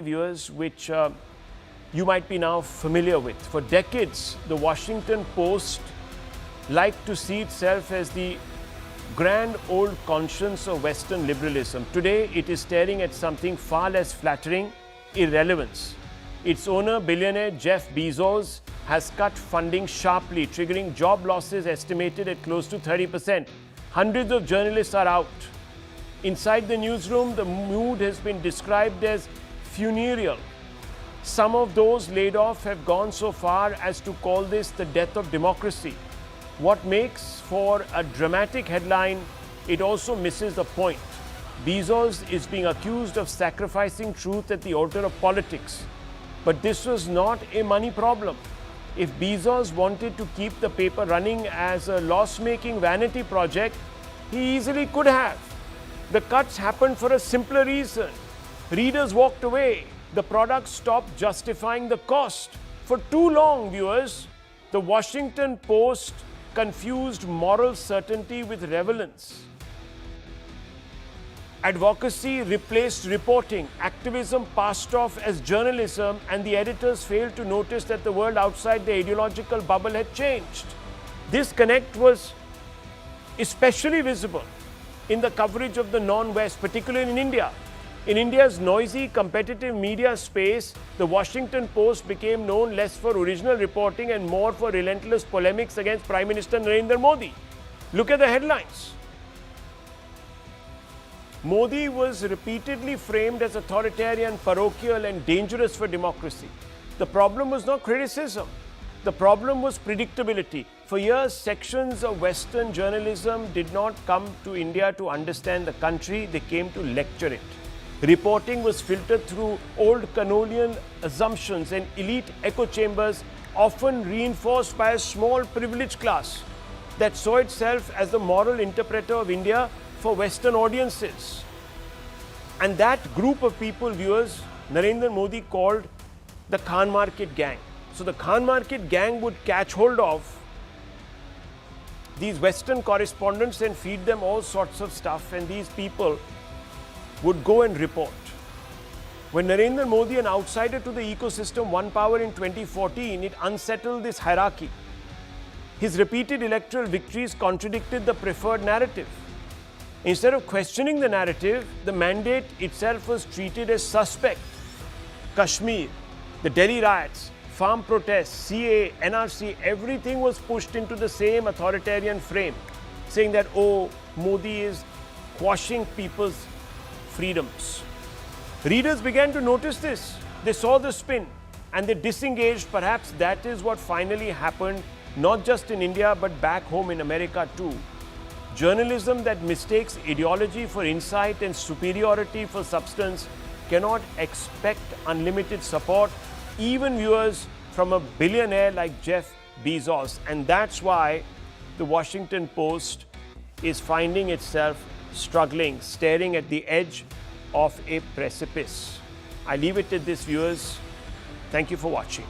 viewers, which you might be now familiar with. For decades, the Washington Post liked to see itself as the grand old conscience of Western liberalism. Today, it is staring at something far less flattering: irrelevance. Its owner, billionaire Jeff Bezos, has cut funding sharply, triggering job losses estimated at close to 30%. Hundreds of journalists are out. Inside the newsroom, the mood has been described as funereal. Some of those laid off have gone so far as to call this the death of democracy. What makes for a dramatic headline, it also misses the point. Bezos is being accused of sacrificing truth at the altar of politics. But this was not a money problem. If Bezos wanted to keep the paper running as a loss-making vanity project, he easily could have. The cuts happened for a simpler reason. Readers walked away. The product stopped justifying the cost. For too long, viewers, the Washington Post confused moral certainty with relevance. Advocacy replaced reporting, activism passed off as journalism, and the editors failed to notice that the world outside the ideological bubble had changed. This connect was especially visible in the coverage of the non-West, particularly in India. In India's noisy, competitive media space, the Washington Post became known less for original reporting and more for relentless polemics against Prime Minister Narendra Modi. Look at the headlines. Modi was repeatedly framed as authoritarian, parochial, and dangerous for democracy. The problem was not criticism. The problem was predictability. For years, sections of Western journalism did not come to India to understand the country, they came to lecture it. Reporting was filtered through old colonial assumptions and elite echo chambers, often reinforced by a small privileged class that saw itself as the moral interpreter of India for Western audiences. And that group of people, viewers, Narendra Modi called the Khan Market Gang. So the Khan Market Gang would catch hold of these Western correspondents and feed them all sorts of stuff, and these people would go and report. When Narendra Modi, an outsider to the ecosystem, won power in 2014, it unsettled this hierarchy. His repeated electoral victories contradicted the preferred narrative. Instead of questioning the narrative, the mandate itself was treated as suspect. Kashmir, the Delhi riots, farm protests, CA, NRC, everything was pushed into the same authoritarian frame, saying that, oh, Modi is quashing people's freedoms. Readers began to notice this. They saw the spin and they disengaged. Perhaps that is what finally happened, not just in India, but back home in America too. Journalism that mistakes ideology for insight and superiority for substance cannot expect unlimited support, even viewers from a billionaire like Jeff Bezos. And that's why the Washington Post is finding itself struggling, staring at the edge of a precipice. I leave it at this, viewers. Thank you for watching.